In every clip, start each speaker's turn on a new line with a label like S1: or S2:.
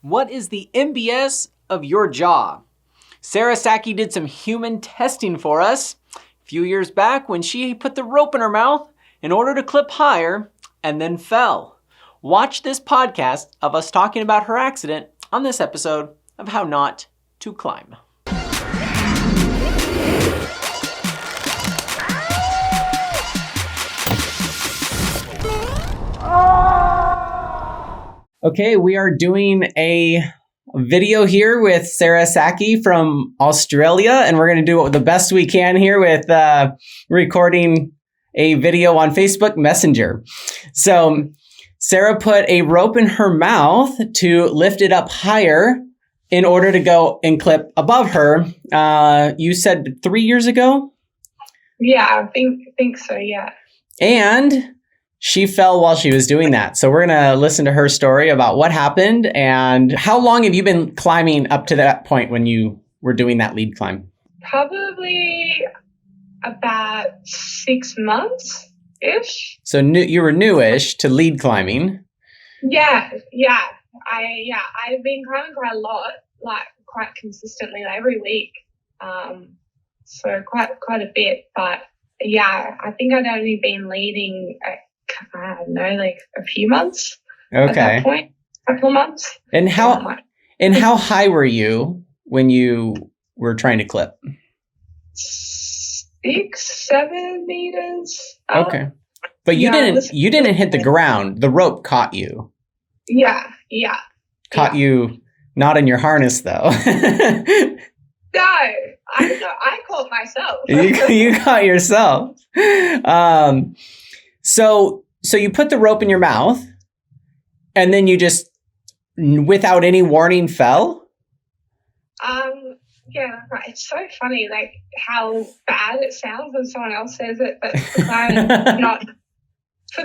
S1: What is the MBS of your jaw? Sarah Sacky did some human testing for us a few years back when she put the rope in her mouth in order to clip higher and then fell. Watch this podcast of us talking about her accident on this episode of How Not to Climb. Okay, we are doing a video here with Sarah Sacky from Australia, and we're going to do the best we can here with recording a video on Facebook Messenger. So Sarah put a rope in her mouth to lift it up higher in order to go and clip above her. You said 3 years ago?
S2: Yeah, I think so, yeah.
S1: And she fell while she was doing that. So we're going to listen to her story about what happened and how long have you been climbing up to that point when you were doing that lead climb?
S2: Probably about 6 months-ish.
S1: So you were newish to lead climbing.
S2: Yeah. I've been climbing quite a lot, like quite consistently, like every week. So quite a bit. But yeah, I think I'd only been leading I don't know, like a few months.
S1: Okay.
S2: At that point, a couple of months.
S1: And how high were you when you were trying to clip?
S2: 6-7 meters up.
S1: Okay. But you didn't hit the ground. The rope caught you.
S2: Yeah.
S1: Caught you not in your harness though.
S2: No, I caught myself.
S1: You caught yourself. So you put the rope in your mouth and then you just, without any warning, fell?
S2: Yeah, right. It's so funny, like how bad it sounds when someone else says it, but for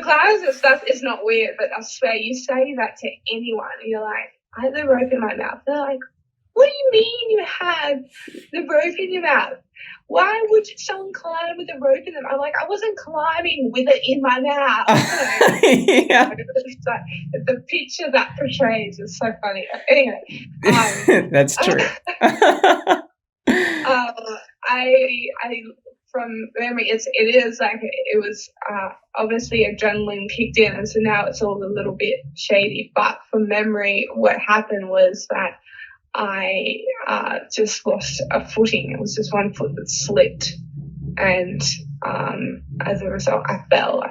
S2: clients and stuff, it's not weird, but I swear you say that to anyone, you're like, I had the rope in my mouth. They're like, what do you mean you had the rope in your mouth? Why would someone climb with a rope in them? I'm like, I wasn't climbing with it in my mouth.
S1: Yeah.
S2: Like, the picture that portrays is so funny. Anyway.
S1: That's true.
S2: I from memory, it is like it was obviously adrenaline kicked in, and so now it's all a little bit shady. But from memory, what happened was that I just lost a footing. It was just one foot that slipped, and as a result, I fell.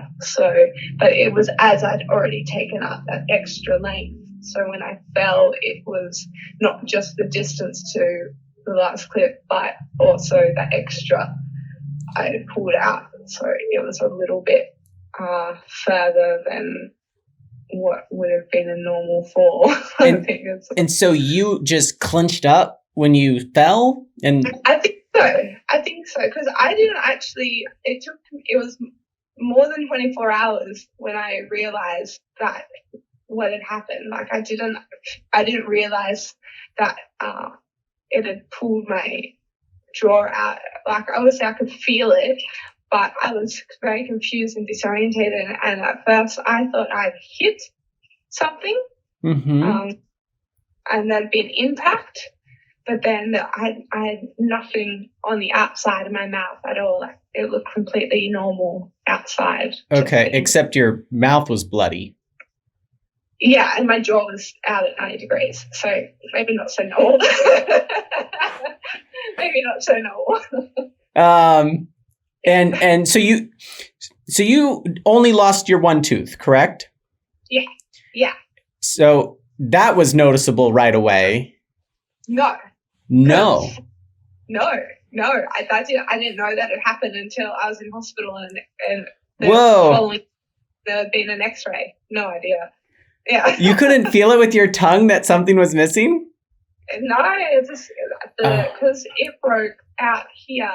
S2: But it was as I'd already taken up that extra length. So when I fell, it was not just the distance to the last clip, but also the extra I had pulled out. So it was a little bit further than what would have been a normal fall.
S1: And so you just clenched up when you fell? And
S2: I think so because I didn't actually, it was more than 24 hours when I realized that what had happened. Like I didn't realize that it had pulled my jaw out. Like obviously I could feel it, but I was very confused and disorientated. And at first I thought I'd hit something, and there'd been impact. But then I had nothing on the outside of my mouth at all. Like it looked completely normal outside.
S1: Okay, except your mouth was bloody.
S2: Yeah, and my jaw was out at 90 degrees. So maybe not so normal. Maybe not so normal.
S1: And so you only lost your one tooth, correct?
S2: Yeah.
S1: So that was noticeable right away.
S2: No.
S1: I
S2: didn't know that had happened until I was in hospital and
S1: whoa,
S2: there had been an X-ray. No idea. Yeah.
S1: You couldn't feel it with your tongue that something was missing?
S2: No, it's just because it broke out here.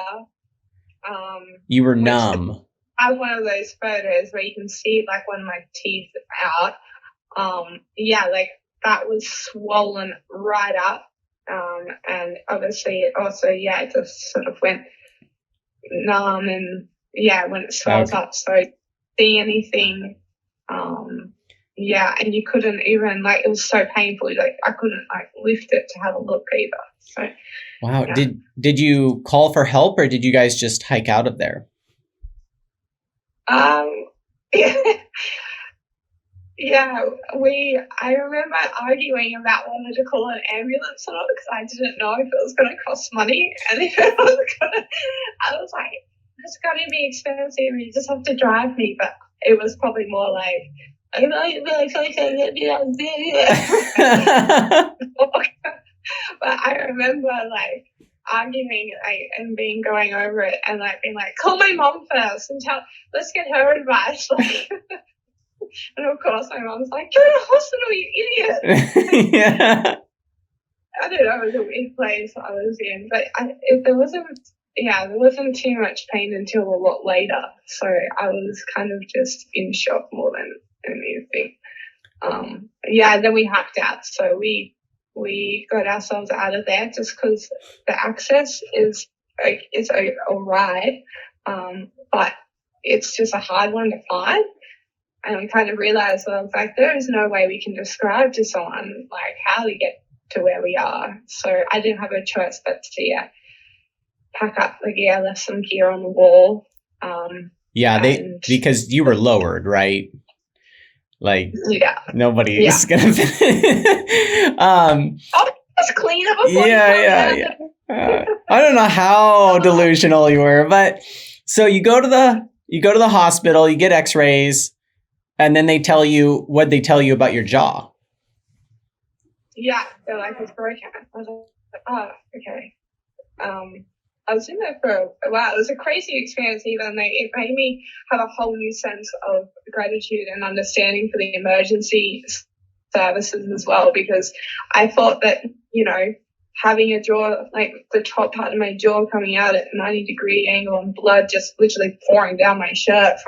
S1: You were numb.
S2: I have one of those photos where you can see like one of my teeth out. Yeah, like that was swollen right up. And obviously it also, it just sort of went numb and when it swells up. So see anything yeah, and you couldn't even, like, it was so painful, like I couldn't like lift it to have a look either. So
S1: Wow.
S2: yeah.
S1: Did you call for help, or did you guys just hike out of there?
S2: Yeah, yeah, I remember arguing about whether to call an ambulance or not because I didn't know if it was going to cost money, and if it was going to, I was like, it's going to be expensive, you just have to drive me. But it was probably more like, but I remember like arguing and going over it and like being like, call my mom first and let's get her advice. Like, and of course my mom's like, you're in a hospital, you idiot.
S1: Yeah.
S2: I don't know, it was a weird place I was in, but there wasn't too much pain until a lot later. So I was kind of just in shock more than anything. Then we hacked out. So we got ourselves out of there just because the access is all right, but it's just a hard one to find. And we kind of realised, well, like, there is no way we can describe to someone like how to get to where we are. So I didn't have a choice but to pack up the gear, left some gear on the wall.
S1: Because you were lowered, right? Like, nobody is gonna.
S2: It's clean up.
S1: Yeah. I don't know how delusional you were, but so you go to the hospital, you get X-rays, and then they tell you what they tell you about your jaw.
S2: Yeah, they're like, it's broken. I was like, oh, okay. I was in there for a while. It was a crazy experience even. It made me have a whole new sense of gratitude and understanding for the emergency services as well, because I thought that, having a jaw, like the top part of my jaw coming out at 90-degree angle and blood just literally pouring down my shirt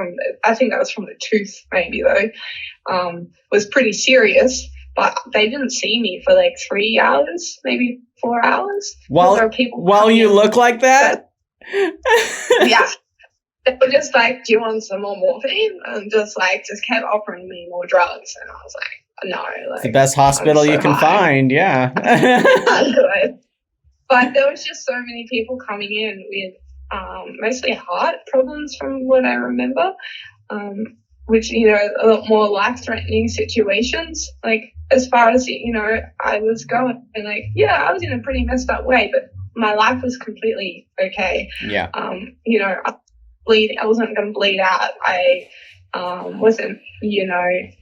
S2: I think that was from the tooth maybe though, was pretty serious. But they didn't see me for like 3 hours, maybe 4 hours.
S1: While you look like that?
S2: Yeah. They were just like, do you want some more morphine? And just kept offering me more drugs. And I was like, no. Like,
S1: it's the best hospital you can find, yeah.
S2: But there was just so many people coming in with mostly heart problems from what I remember, which, a lot more life-threatening situations. Like, as far as, I was going, and I was in a pretty messed up way, but my life was completely okay.
S1: Yeah.
S2: I wasn't going to bleed out. I wasn't,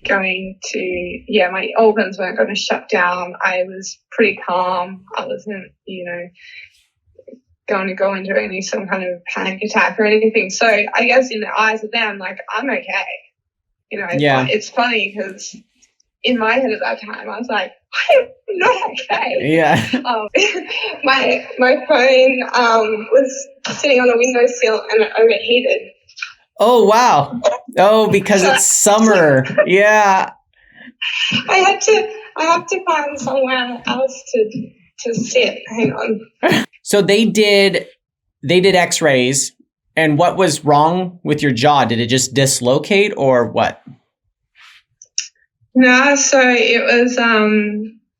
S2: going to, my organs weren't going to shut down. I was pretty calm. I wasn't, going to go into some kind of panic attack or anything. So I guess in the eyes of them, like, I'm okay. It's funny because in my head at that time, I was like, I'm not okay.
S1: Yeah.
S2: My phone was sitting on the windowsill and it overheated.
S1: Oh, wow. Oh, because it's summer. Yeah.
S2: I have to find somewhere else to sit. Hang on.
S1: So they did X-rays, and what was wrong with your jaw? Did it just dislocate or what?
S2: No, so it was,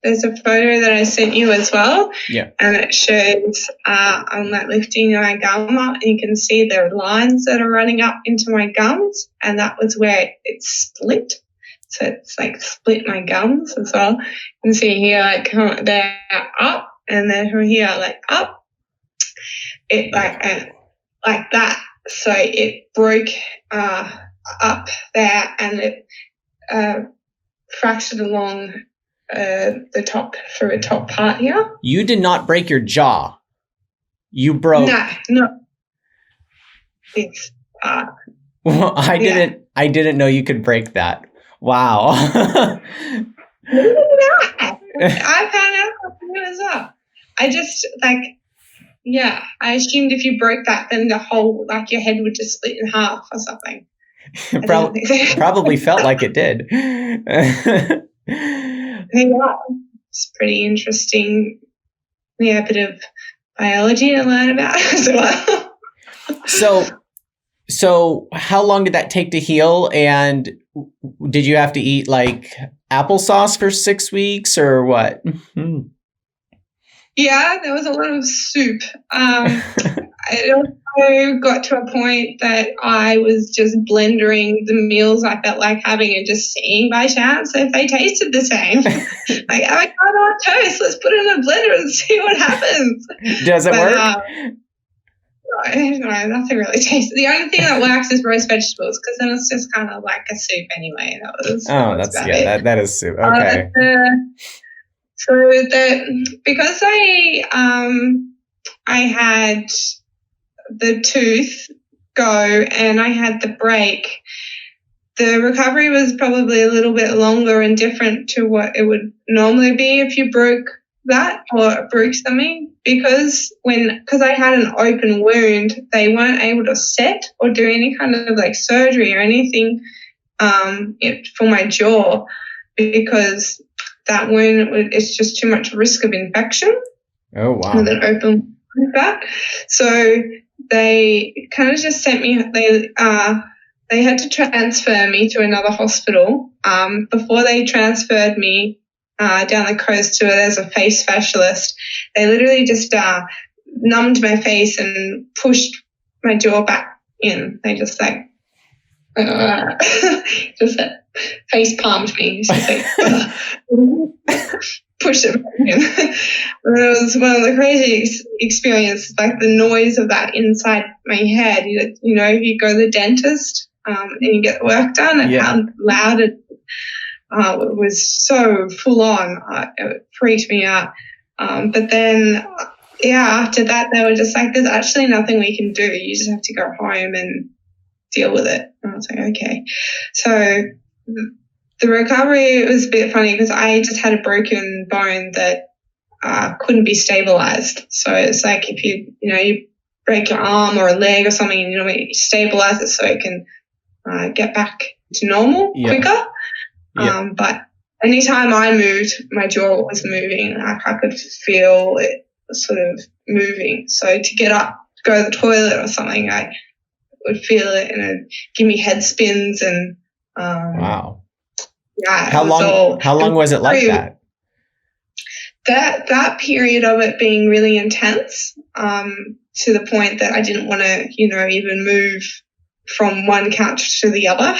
S2: there's a photo that I sent you as well.
S1: Yeah.
S2: And it shows, I'm lifting my gum up and you can see the lines that are running up into my gums, and that was where it split. So it's split my gums as well. You can see here, they're up, and then from here, up. It like that. So it broke, up there, and it, fractured along the top part here.
S1: You did not break your jaw. You broke.
S2: No. This part.
S1: Well, I didn't know you could break that. Wow.
S2: I found out as well. I just I assumed if you broke that, then the whole your head would just split in half or something.
S1: Probably felt like it did.
S2: Yeah, it's pretty interesting. A bit of biology to learn about as well.
S1: So how long did that take to heal? And did you have to eat like applesauce for 6 weeks or what?
S2: Yeah, there was a lot of soup. It also got to a point that I was just blendering the meals I felt like having and just seeing by chance if they tasted the same. Like avocado on toast, let's put it in a blender and see what happens.
S1: Does it work?
S2: No, nothing really tastes. The only thing that works is roast vegetables because then it's just kind of like a soup anyway.
S1: That's
S2: it.
S1: that is soup. Okay.
S2: So that because I had the tooth go and I had the break, the recovery was probably a little bit longer and different to what it would normally be if you broke that or broke something because I had an open wound, they weren't able to set or do any kind of like surgery or anything for my jaw because that wound, it's just too much risk of infection.
S1: Oh, wow.
S2: With an open wound like that. So they kind of just sent me, they had to transfer me to another hospital. Before they transferred me down the coast to there's a face specialist, they literally just numbed my face and pushed my jaw back in. They just like, just face palmed me. Just like, pushed it back in. It was one of the crazy experiences, like the noise of that inside my head. You know, if you go to the dentist and you get work done and how loud it was so full on. It freaked me out. But then, after that, they were just like, there's actually nothing we can do. You just have to go home and deal with it. And I was like, okay. So the recovery was a bit funny because I just had a broken bone that couldn't be stabilized. So it's like if you break your arm or a leg or something, and you stabilize it so it can get back to normal quicker. But anytime I moved, my jaw was moving. I could feel it sort of moving. So to get up, go to the toilet or something, I would feel it and it'd give me head spins and
S1: wow.
S2: Yeah.
S1: How long was it like that?
S2: That period of it being really intense, to the point that I didn't want to, even move from one couch to the other,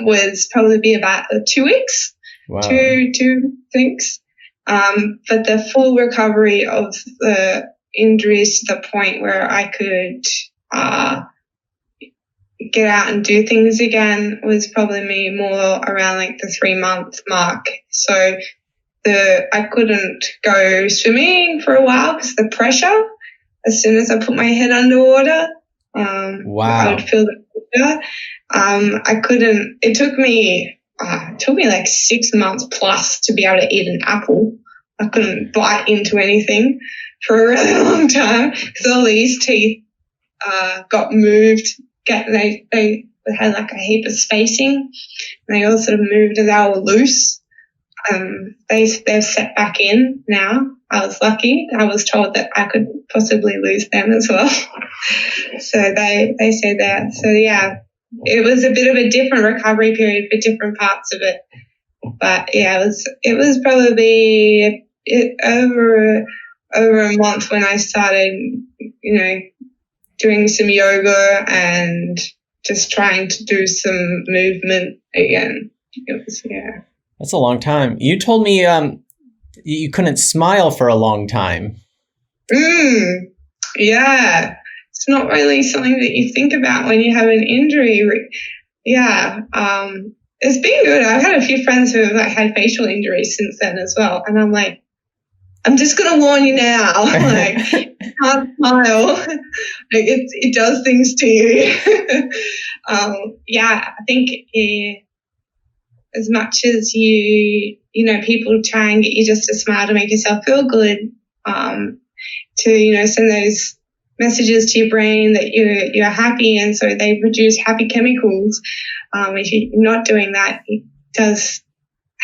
S2: was probably be about 2 weeks. Wow. Two things. But the full recovery of the injuries to the point where I could get out and do things again was probably me more around like the 3-month mark. So I couldn't go swimming for a while because the pressure, as soon as I put my head underwater, I would feel the pressure. I couldn't, it took me like 6 months plus to be able to eat an apple. I couldn't bite into anything for a really long time because all these teeth got moved. They had like a heap of spacing, and they all sort of moved as they were loose. They've set back in now. I was lucky. I was told that I could possibly lose them as well. So they say that. So it was a bit of a different recovery period for different parts of it. But it was probably over a month when I started, doing some yoga and just trying to do some movement again. It was,
S1: That's a long time. You told me you couldn't smile for a long time.
S2: Yeah. It's not really something that you think about when you have an injury. Yeah. It's been good. I've had a few friends who have had facial injuries since then as well. And I'm like, I'm just going to warn you now. Like, you can't smile. Like, it does things to you. I think as much as people try and get you just to smile to make yourself feel good, to, send those messages to your brain that you're happy, and so they produce happy chemicals. If you're not doing that, it does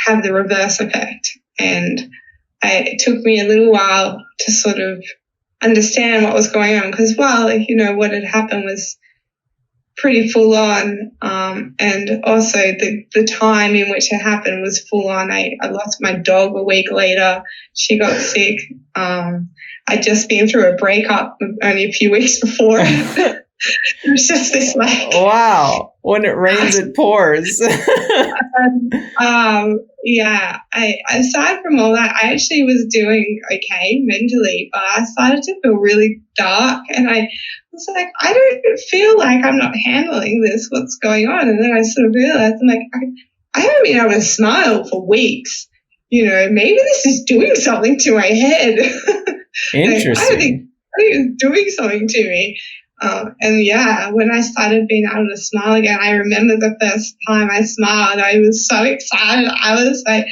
S2: have the reverse effect. And it took me a little while to sort of understand what was going on because, what had happened was pretty full on. And also the time in which it happened was full on. I lost my dog a week later. She got sick. I'd just been through a breakup only a few weeks before. It was just this like,
S1: wow, when it rains, it pours.
S2: Yeah, aside from all that, I actually was doing okay mentally, but I started to feel really dark, and I was like, I don't feel like I'm not handling this. What's going on? And then I sort of realized, I'm like, I haven't been able to smile for weeks. Maybe this is doing something to my head.
S1: Interesting.
S2: I think it's doing something to me. And yeah, when I started being able to smile again, I remember the first time I smiled, I was so excited. I was like,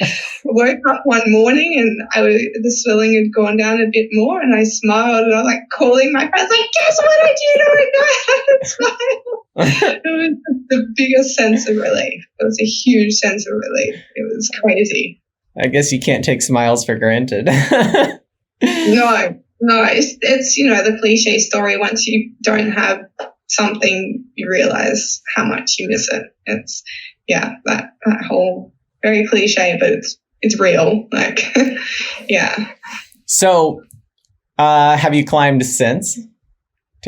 S2: woke up one morning and the swelling had gone down a bit more, and I smiled, and I was like calling my friends, like, guess what I did? Oh my God, I can smile. It was the biggest sense of relief. It was a huge sense of relief. It was crazy.
S1: I guess you can't take smiles for granted.
S2: No, it's the cliche story. Once you don't have something, you realize how much you miss it. It's that whole very cliche, but it's real. Like, yeah.
S1: So, have you climbed since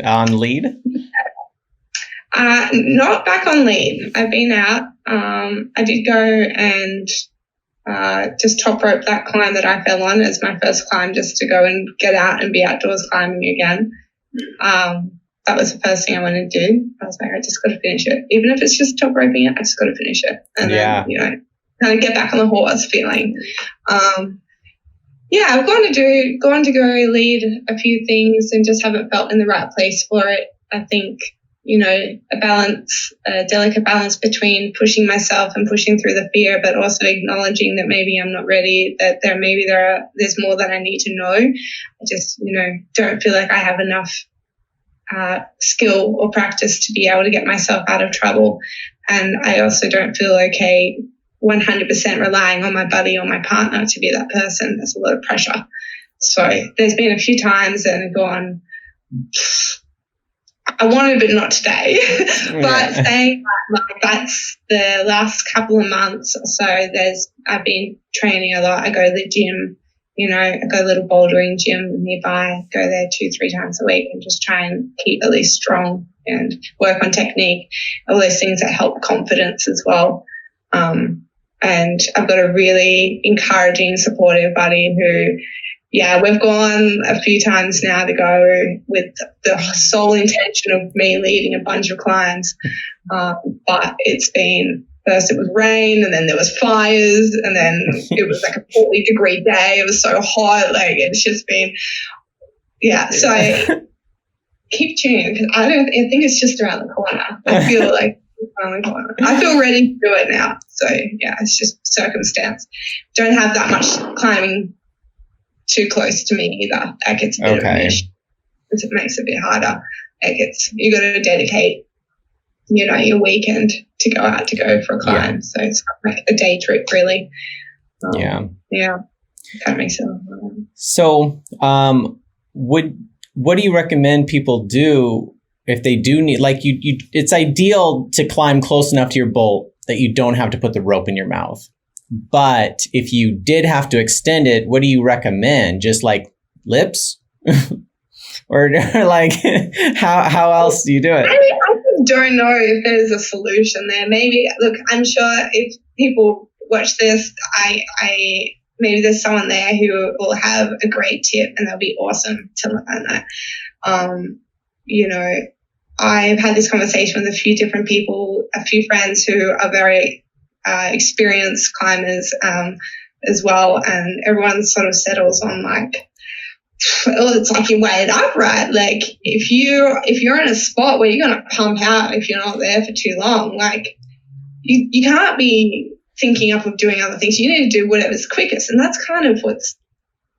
S1: on lead?
S2: Not back on lead. I've been out. I did go and just top rope that climb that I fell on as my first climb, just to go and get out and be outdoors climbing again. That was the first thing I wanted to do. I was like, I just got to finish it. Even if it's just top roping it, I just got to finish it. And then, kind of get back on the horse feeling. I've gone to go lead a few things and just haven't felt in the right place for it. I think, a delicate balance between pushing myself and pushing through the fear, but also acknowledging that maybe I'm not ready, that there's more that I need to know. I just, don't feel like I have enough skill or practice to be able to get myself out of trouble. And I also don't feel okay 100% relying on my buddy or my partner to be that person. That's a lot of pressure. So there's been a few times and I've gone, I wanted, but not today. But saying that, that's the last couple of months or so. I've been training a lot. I go to the gym, I go to a little bouldering gym nearby, go there 2-3 times a week and just try and keep at least strong and work on technique, all those things that help confidence as well. And I've got a really encouraging, supportive buddy who, we've gone a few times now to go with the sole intention of me leading a bunch of climbs. But it's been, first it was rain, and then there was fires, and then it was like a 40-degree day. It was so hot. Like, it's just been, so I keep tuning because I think it's just around the corner. I feel like it's around the corner. I feel ready to do it now. So it's just circumstance. Don't have that much climbing too close to me either. Like, it's a bit of an issue. It makes it a bit harder. Like, you got to dedicate, your weekend to go out to go for a climb. Yeah. So it's like a day trip, really. Yeah, that makes it harder.
S1: So, what do you recommend people do if they do need, like, you it's ideal to climb close enough to your bolt that you don't have to put the rope in your mouth. But if you did have to extend it, what do you recommend? Just like lips? or like how else do you do it?
S2: I don't know if there's a solution there. Maybe, look, I'm sure if people watch this, I maybe there's someone there who will have a great tip and they'll be awesome to learn that. I've had this conversation with a few different people, a few friends who are very experienced climbers as well, and everyone sort of settles on like, it's like you weigh it up, right? Like, if you're in a spot where you're going to pump out if you're not there for too long, like you can't be thinking up of doing other things. You need to do whatever's quickest, and that's kind of what's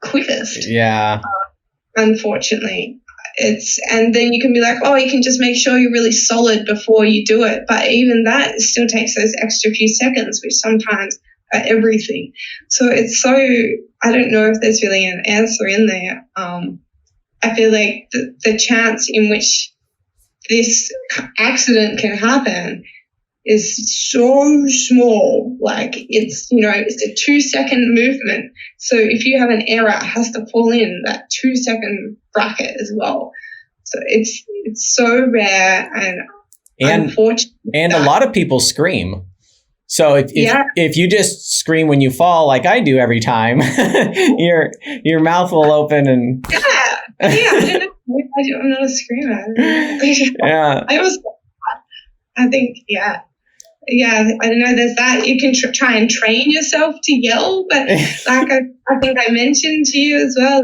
S2: quickest.
S1: Yeah.
S2: Unfortunately. And then you can be like, you can just make sure you're really solid before you do it. But even that still takes those extra few seconds, which sometimes are everything. So it's I don't know if there's really an answer in there. I feel like the chance in which this accident can happen is so small. Like it's, it's a 2-second movement. So if you have an error, it has to fall in that 2-second bracket as well. So it's so rare and unfortunate.
S1: And a lot of people scream. So if you just scream when you fall, like I do every time, your mouth will open and
S2: I don't know. I'm not a screamer.
S1: Yeah.
S2: I think I don't know. There's that. You can try and train yourself to yell, but like I think I mentioned to you as well,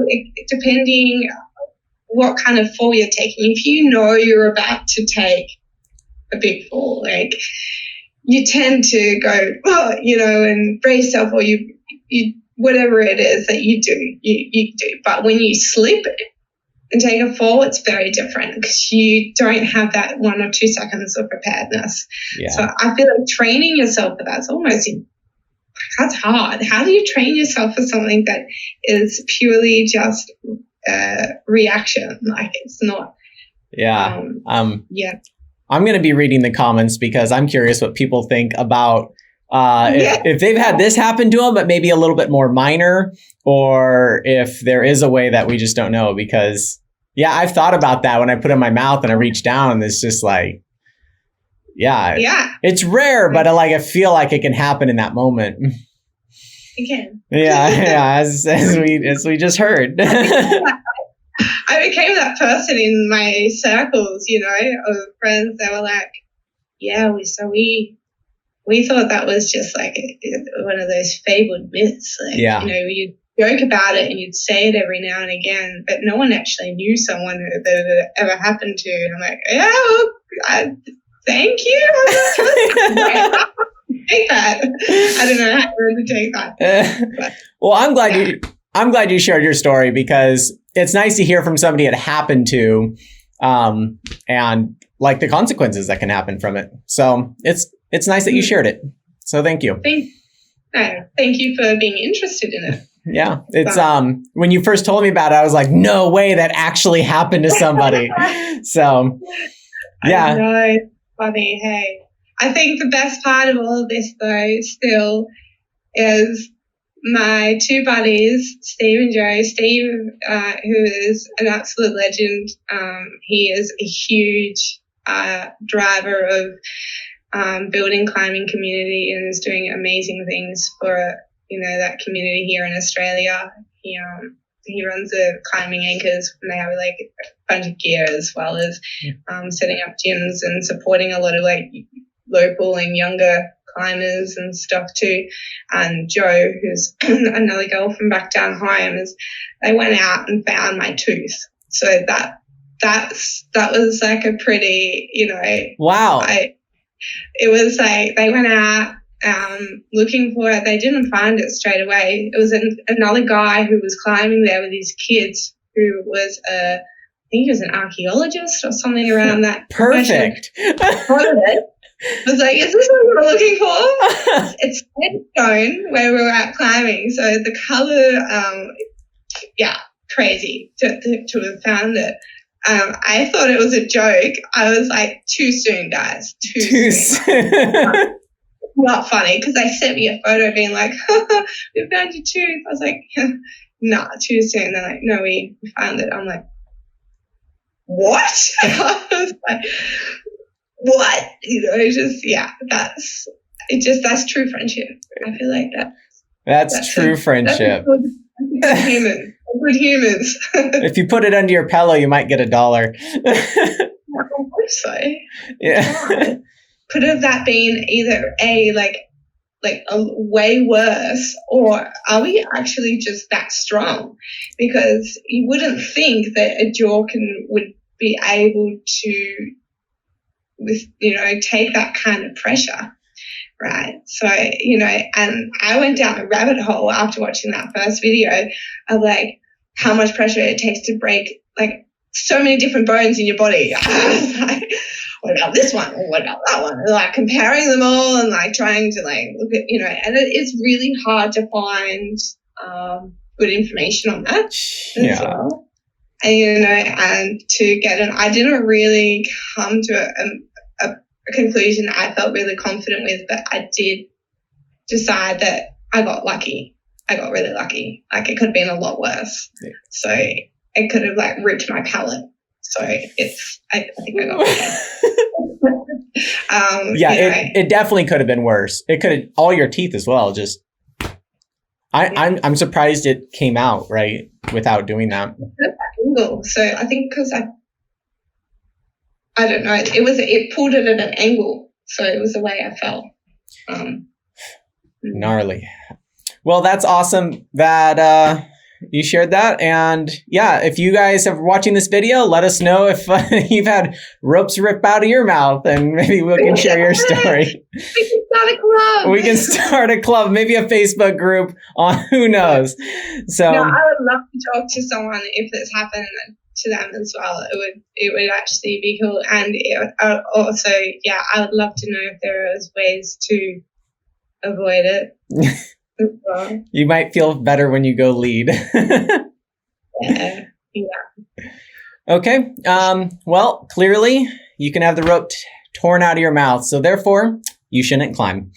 S2: depending what kind of fall you're taking. If you know you're about to take a big fall, like you tend to go, and brace yourself, or you whatever it is that you do, you do. But when you slip and take a fall, it's very different because you don't have that 1 or 2 seconds of preparedness.
S1: Yeah.
S2: So I feel like training yourself for that's hard. How do you train yourself for something that is purely just reaction? Like it's not.
S1: Yeah.
S2: Yeah.
S1: I'm going to be reading the comments because I'm curious what people think about if they've had this happen to them, but maybe a little bit more minor, or if there is a way that we just don't know. Because, I've thought about that when I put it in my mouth and I reach down, and it's just like, it's rare, but I feel like it can happen in that moment.
S2: It can.
S1: Yeah, as we just heard.
S2: I became that person in my circles, of friends that were like, we thought that was just like one of those fabled myths. Like, you'd joke about it and you'd say it every now and again, but no one actually knew someone that it ever happened to. And I'm like, thank you. Take that. I don't know how to take that.
S1: Well, I'm glad you shared your story, because it's nice to hear from somebody it happened to, and like the consequences that can happen from it. So it's nice that you shared it. So thank you.
S2: Thank you for being interested in it.
S1: Yeah. It's when you first told me about it, I was like, no way that actually happened to somebody. So yeah.
S2: I know, it's funny. Hey, I think the best part of all of this though still is my two buddies, Steve and Joe. Steve, who is an absolute legend, he is a huge driver of building climbing community and is doing amazing things for that community here in Australia. He runs the climbing anchors, and they have like a bunch of gear, as well as setting up gyms and supporting a lot of like local and younger climbers and stuff too. And Joe, who's another girl from back down home, they went out and found my tooth. So that was like a pretty,
S1: wow.
S2: It was like they went out looking for it. They didn't find it straight away. It was another guy who was climbing there with his kids, who was I think he was an archaeologist or something around that.
S1: Perfect.
S2: I was like, is this what we're looking for? It's sandstone where we were at climbing. So the color, crazy to have found it. I thought it was a joke. I was like, too soon, guys. Too soon. Not funny, because they sent me a photo being like, we found your tooth. I was like, nah, too soon. They're like, no, we found it. I'm like, what? I was like, what? That's true friendship. I feel like that's
S1: true friendship.
S2: That's good humans.
S1: If you put it under your pillow, you might get $1.
S2: I hope so.
S1: Yeah.
S2: Could have that been either a way worse, or are we actually just that strong? Because you wouldn't think that a jaw would be able to, take that kind of pressure, right? So, and I went down a rabbit hole after watching that first video of like how much pressure it takes to break like so many different bones in your body. I was like, what about this one? Or what about that one? And like comparing them all and like trying to like look at, and it is really hard to find good information on that as well. and to get an, I didn't really come to a conclusion I felt really confident with, but I did decide that I got lucky. I got really lucky. Like, it could have been a lot worse. Yeah. So it could have like ripped my palate. So I think I got lucky.
S1: It definitely could have been worse. It could have, all your teeth as well. Just, I'm surprised it came out right without doing that.
S2: So I think because I don't know, it pulled it at an angle. So it was the way I felt.
S1: Gnarly. Well, that's awesome that you shared that. And yeah, if you guys are watching this video, let us know if you've had ropes ripped out of your mouth, and maybe we can share your story.
S2: We can start a club.
S1: We can start a club, maybe a Facebook group on who knows. So
S2: no, I would love to talk to someone if this happened to them as well. It would actually be cool. And also, yeah, I would love to know if there is ways to avoid it. Well.
S1: You might feel better when you go lead.
S2: Yeah.
S1: Okay. Well, clearly you can have the rope torn out of your mouth. So therefore, you shouldn't climb.